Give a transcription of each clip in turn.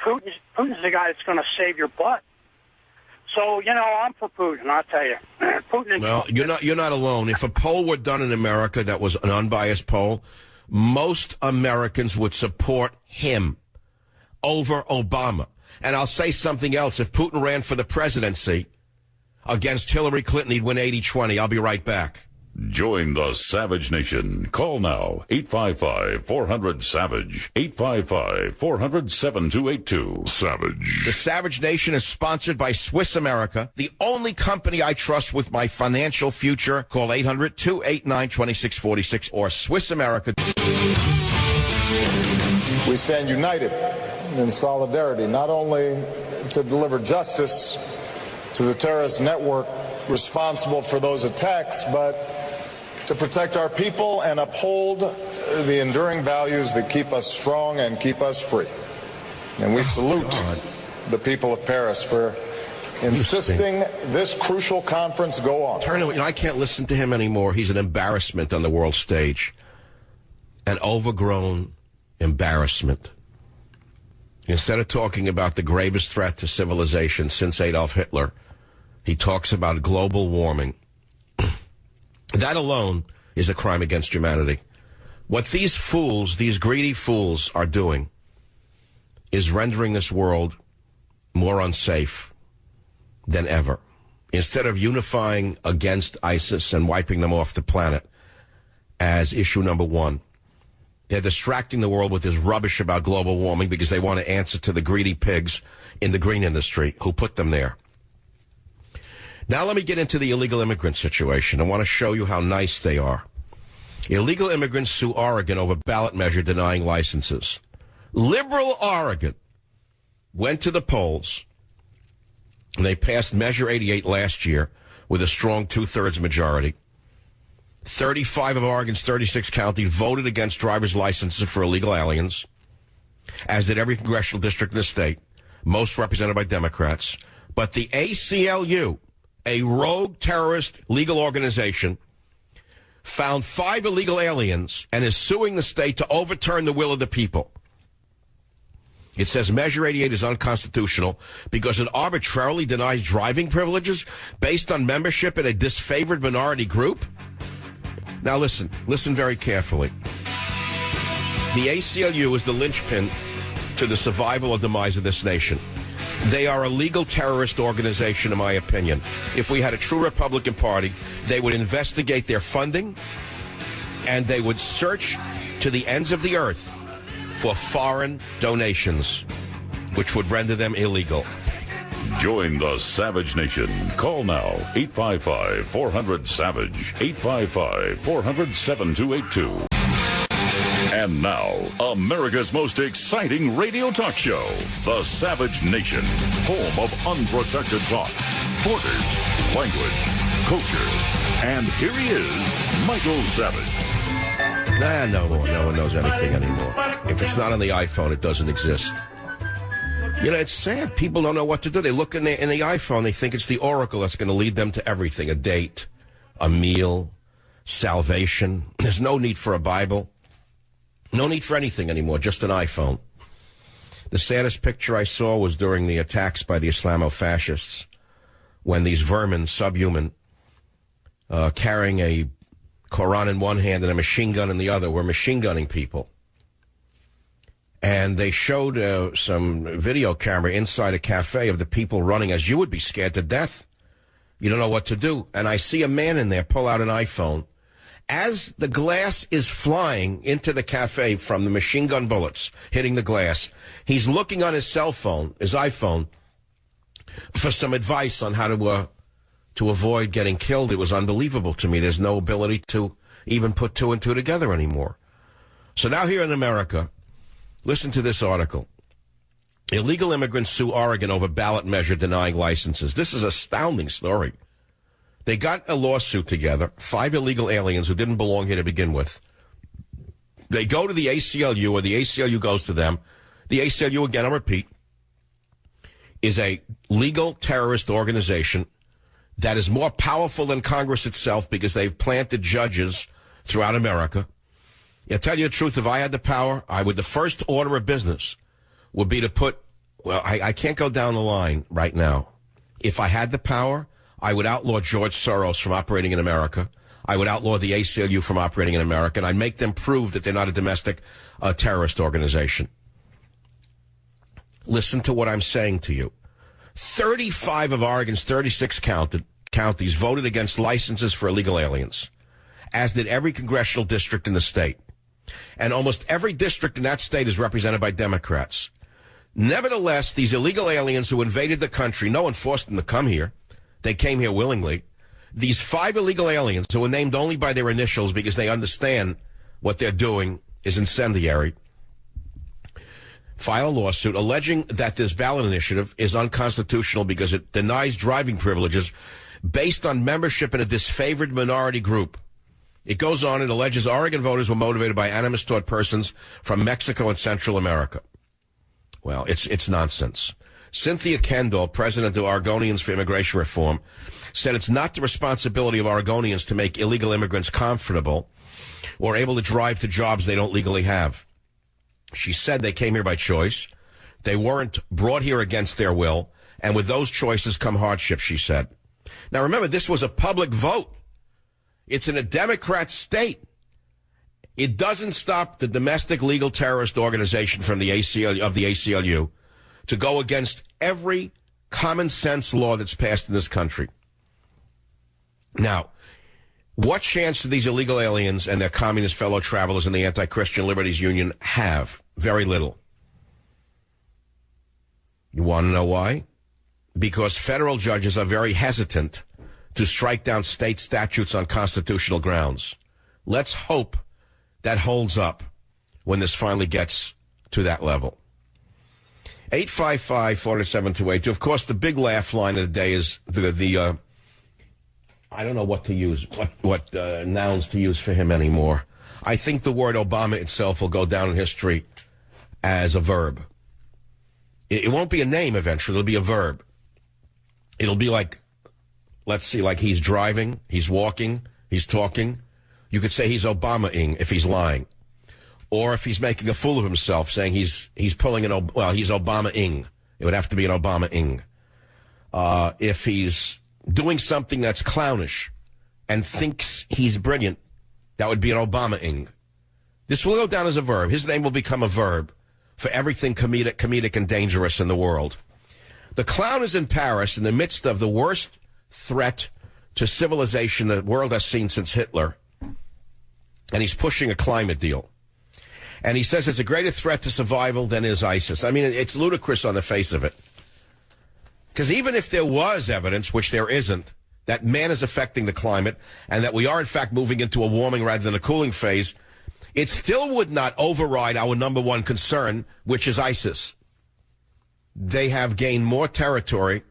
Putin's the guy that's going to save your butt. So, I'm for Putin, I'll tell you. Putin. Well, you're not alone. If a poll were done in America that was an unbiased poll, most Americans would support him over Obama. And I'll say something else. If Putin ran for the presidency against Hillary Clinton, he'd win 80-20. I'll be right back. Join the Savage Nation. Call now, 855-400-SAVAGE, 855-400-7282. Savage. The Savage Nation is sponsored by Swiss America, the only company I trust with my financial future. Call 800-289-2646 or Swiss America. We stand united in solidarity, not only to deliver justice to the terrorist network responsible for those attacks, but to protect our people and uphold the enduring values that keep us strong and keep us free. And we salute the people of Paris for insisting this crucial conference go on. I can't listen to him anymore. He's an embarrassment on the world stage. An overgrown embarrassment. Instead of talking about the gravest threat to civilization since Adolf Hitler, he talks about global warming. That alone is a crime against humanity. What these fools, these greedy fools, are doing is rendering this world more unsafe than ever. Instead of unifying against ISIS and wiping them off the planet as issue number one, they're distracting the world with this rubbish about global warming because they want to answer to the greedy pigs in the green industry who put them there. Now let me get into the illegal immigrant situation. I want to show you how nice they are. Illegal immigrants sue Oregon over ballot measure denying licenses. Liberal Oregon went to the polls, and they passed Measure 88 last year with a strong two-thirds majority. 35 of Oregon's 36 counties voted against driver's licenses for illegal aliens, as did every congressional district in the state, most represented by Democrats. But the ACLU, a rogue terrorist legal organization, found 5 illegal aliens and is suing the state to overturn the will of the people. It says Measure 88 is unconstitutional because it arbitrarily denies driving privileges based on membership in a disfavored minority group. Now listen very carefully. The ACLU is the linchpin to the survival or demise of this nation. They are a legal terrorist organization, in my opinion. If we had a true Republican Party, they would investigate their funding, and they would search to the ends of the earth for foreign donations, which would render them illegal. Join the Savage Nation. Call now, 855-400-SAVAGE, 855-400-7282. And now, America's most exciting radio talk show, The Savage Nation, home of unprotected thought, borders, language, culture. And here he is, Michael Savage. No one knows anything anymore. If it's not on the iPhone, it doesn't exist. It's sad. People don't know what to do. They look in the iPhone, they think it's the oracle that's going to lead them to everything, a date, a meal, salvation. There's no need for a Bible. No need for anything anymore, just an iPhone. The saddest picture I saw was during the attacks by the Islamo-fascists, when these vermin, subhuman, carrying a Quran in one hand and a machine gun in the other, were machine gunning people. And they showed some video camera inside a cafe of the people running as you would be scared to death. You don't know what to do. And I see a man in there pull out an iPhone. As the glass is flying into the cafe from the machine gun bullets hitting the glass, he's looking on his cell phone, his iPhone, for some advice on how to avoid getting killed. It was unbelievable to me. There's no ability to even put 2 and 2 together anymore. So now here in America, listen to this article. Illegal immigrants sue Oregon over ballot measure denying licenses. This is an astounding story. They got a lawsuit together, 5 illegal aliens who didn't belong here to begin with. They go to the ACLU, or the ACLU goes to them. The ACLU, again, I'll repeat, is a legal terrorist organization that is more powerful than Congress itself because they've planted judges throughout America. I'll tell you the truth, if I had the power, the first order of business would be to put Well, I can't go down the line right now. If I had the power, I would outlaw George Soros from operating in America. I would outlaw the ACLU from operating in America, and I'd make them prove that they're not a domestic terrorist organization. Listen to what I'm saying to you. 35 of Oregon's 36 counties voted against licenses for illegal aliens, as did every congressional district in the state. And almost every district in that state is represented by Democrats. Nevertheless, these illegal aliens who invaded the country, no one forced them to come here. They came here willingly. These 5 illegal aliens who were named only by their initials because they understand what they're doing is incendiary, file a lawsuit alleging that this ballot initiative is unconstitutional because it denies driving privileges based on membership in a disfavored minority group. It goes on and alleges Oregon voters were motivated by animus toward persons from Mexico and Central America. Well, it's nonsense. Cynthia Kendall, president of Oregonians for Immigration Reform, said it's not the responsibility of Oregonians to make illegal immigrants comfortable or able to drive to jobs they don't legally have. She said they came here by choice. They weren't brought here against their will. And with those choices come hardships, she said. Now, remember, this was a public vote. It's in a Democrat state. It doesn't stop the domestic legal terrorist organization from the ACLU to go against every common sense law that's passed in this country. Now, what chance do these illegal aliens and their communist fellow travelers in the Anti-Christian Liberties Union have? Very little. You want to know why? Because federal judges are very hesitant to strike down state statutes on constitutional grounds. Let's hope that holds up when this finally gets to that level. 855-407-282. Of course, the big laugh line of the day is the I don't know what to use, what nouns to use for him anymore. I think the word Obama itself will go down in history as a verb. It won't be a name eventually. It'll be a verb. It'll be like, let's see, like he's driving, he's walking, he's talking. You could say he's Obama-ing if he's lying. Or if he's making a fool of himself, saying he's pulling he's Obama-ing. It would have to be an Obama-ing. If he's doing something that's clownish and thinks he's brilliant, that would be an Obama-ing. This will go down as a verb. His name will become a verb for everything comedic and dangerous in the world. The clown is in Paris in the midst of the worst threat to civilization the world has seen since Hitler. And he's pushing a climate deal. And he says it's a greater threat to survival than is ISIS. I mean, it's ludicrous on the face of it. Because even if there was evidence, which there isn't, that man is affecting the climate and that we are, in fact, moving into a warming rather than a cooling phase, it still would not override our number one concern, which is ISIS. They have gained more territory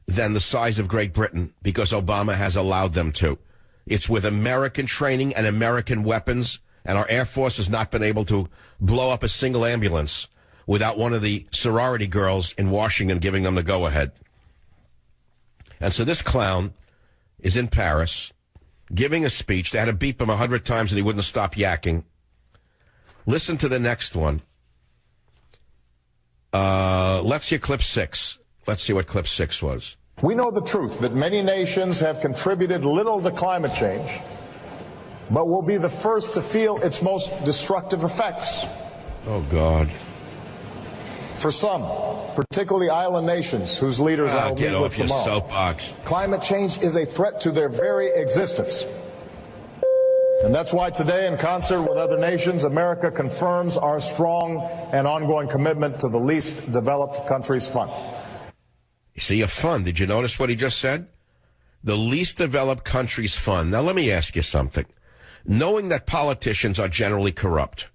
than the size of Great Britain because Obama has allowed them to. It's with American training and American weapons, and our Air Force has not been able to blow up a single ambulance without one of the sorority girls in Washington giving them the go-ahead. And so this clown is in Paris giving a speech. They had to beep him 100 times and he wouldn't stop yakking. Listen to the next one. Let's hear clip 6. Let's see what clip 6 was. We know the truth that many nations have contributed little to climate change, but will be the first to feel its most destructive effects. Oh, God. For some, particularly island nations whose leaders I'll meet with tomorrow, soapbox. Climate change is a threat to their very existence. And that's why today, in concert with other nations, America confirms our strong and ongoing commitment to the Least Developed Countries Fund. You see, a fund. Did you notice what he just said? The Least Developed Countries Fund. Now, let me ask you something. Knowing that politicians are generally corrupt,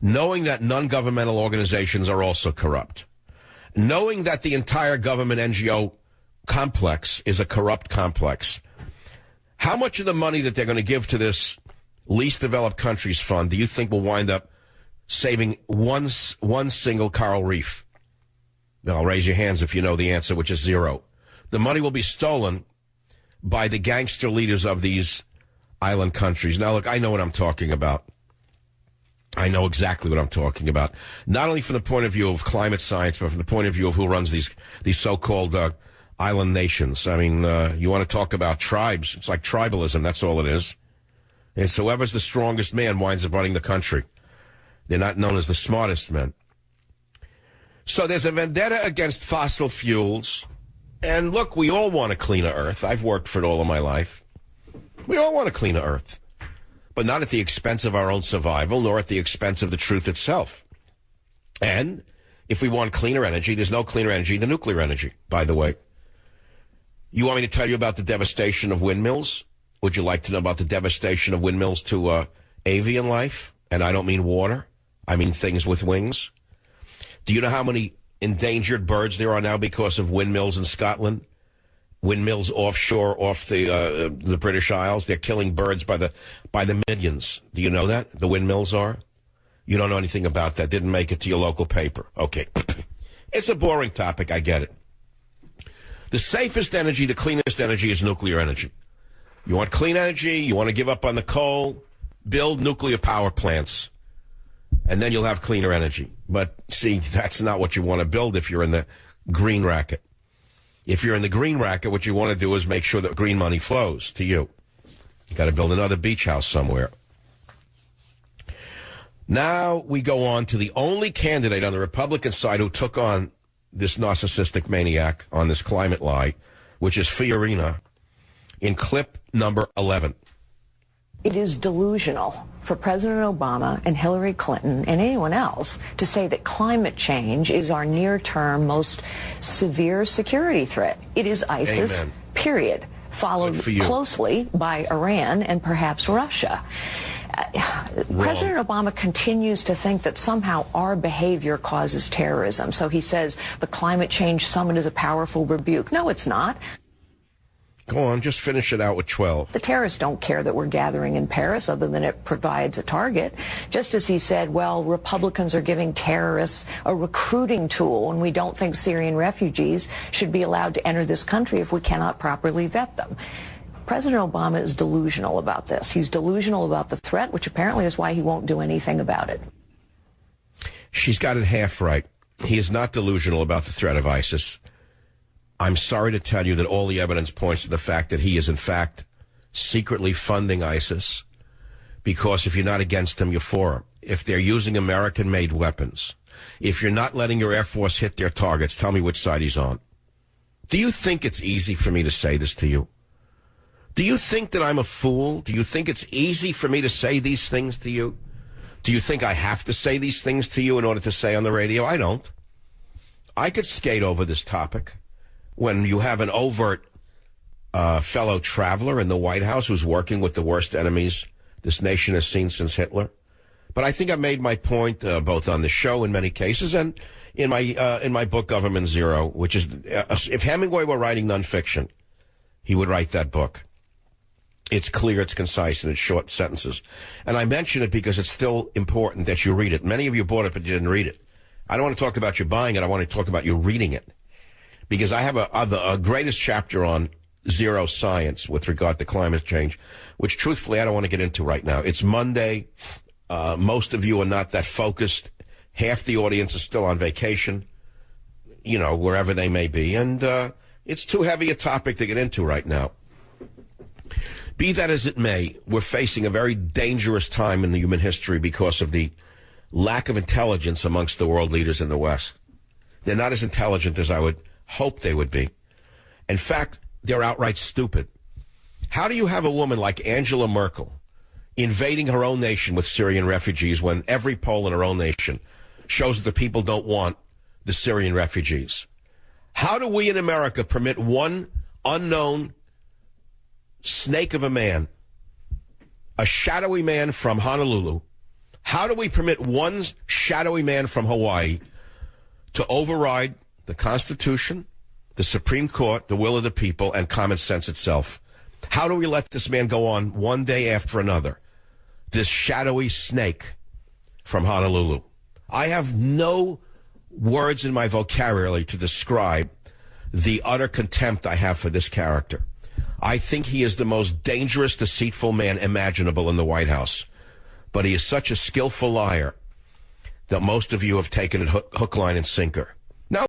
knowing that non-governmental organizations are also corrupt, knowing that the entire government NGO complex is a corrupt complex, how much of the money that they're going to give to this Least Developed Countries Fund do you think will wind up saving one single coral reef? Now, raise your hands if you know the answer, which is 0. The money will be stolen by the gangster leaders of these island countries. Now, look, I know what I'm talking about. I know exactly what I'm talking about. Not only from the point of view of climate science, but from the point of view of who runs these so-called island nations. I mean, you want to talk about tribes. It's like tribalism. That's all it is. It's whoever's the strongest man winds up running the country. They're not known as the smartest men. So there's a vendetta against fossil fuels. And look, we all want a cleaner earth. I've worked for it all of my life. We all want a cleaner earth. But not at the expense of our own survival, nor at the expense of the truth itself. And if we want cleaner energy, there's no cleaner energy than nuclear energy, by the way. You want me to tell you about the devastation of windmills? Would you like to know about the devastation of windmills to avian life? And I don't mean water. I mean things with wings. Do you know how many endangered birds there are now because of windmills in Scotland? Windmills offshore off the British Isles. They're killing birds by the millions. Do you know that? The windmills are? You don't know anything about that. Didn't make it to your local paper. Okay. It's a boring topic. I get it. The safest energy, the cleanest energy is nuclear energy. You want clean energy? You want to give up on the coal? Build nuclear power plants. And then you'll have cleaner energy. But see, that's not what you want to build if you're in the green racket. If you're in the green racket, what you want to do is make sure that green money flows to you. You got to build another beach house somewhere. Now we go on to the only candidate on the Republican side who took on this narcissistic maniac on this climate lie, which is Fiorina, in clip number 11. It is delusional for President Obama and Hillary Clinton and anyone else to say that climate change is our near-term most severe security threat. It is ISIS, Amen. Period, followed closely by Iran and perhaps Russia. President Obama continues to think that somehow our behavior causes terrorism. So he says the climate change summit is a powerful rebuke. No, it's not. Go on, just finish it out with 12. The terrorists don't care that we're gathering in Paris other than it provides a target. Just as he said, well, Republicans are giving terrorists a recruiting tool, and we don't think Syrian refugees should be allowed to enter this country if we cannot properly vet them. President Obama is delusional about this. He's delusional about the threat, which apparently is why he won't do anything about it. She's got it half right. He is not delusional about the threat of ISIS. I'm sorry to tell you that all the evidence points to the fact that he is, in fact, secretly funding ISIS, because if you're not against him, you're for him. If they're using American-made weapons, if you're not letting your Air Force hit their targets, tell me which side he's on. Do you think it's easy for me to say this to you? Do you think that I'm a fool? Do you think it's easy for me to say these things to you? Do you think I have to say these things to you in order to say on the radio? I don't. I could skate over this topic. When you have an overt fellow traveler in the White House who's working with the worst enemies this nation has seen since Hitler. But I think I made my point both on the show in many cases and in my book, Government Zero, which is, if Hemingway were writing nonfiction, he would write that book. It's clear, it's concise, and it's short sentences. And I mention it because it's still important that you read it. Many of you bought it, but you didn't read it. I don't want to talk about you buying it. I want to talk about you reading it. Because I have a greatest chapter on zero science with regard to climate change, which truthfully I don't want to get into right now. It's Monday. Most of you are not that focused. Half the audience is still on vacation, you know, wherever they may be. And it's too heavy a topic to get into right now. Be that as it may, we're facing a very dangerous time in the human history because of the lack of intelligence amongst the world leaders in the West. They're not as intelligent as I would hope they would be. In fact, they're outright stupid. How do you have a woman like Angela Merkel invading her own nation with Syrian refugees when every poll in her own nation shows that the people don't want the Syrian refugees? How do we in America permit one unknown snake of a man, a shadowy man from Honolulu, how do we permit one shadowy man from Hawaii to override the Constitution, the Supreme Court, the will of the people, and common sense itself? How do we let this man go on one day after another? This shadowy snake from Honolulu. I have no words in my vocabulary to describe the utter contempt I have for this character. I think he is the most dangerous, deceitful man imaginable in the White House. but he is such a skillful liar that most of you have taken it hook, line, and sinker.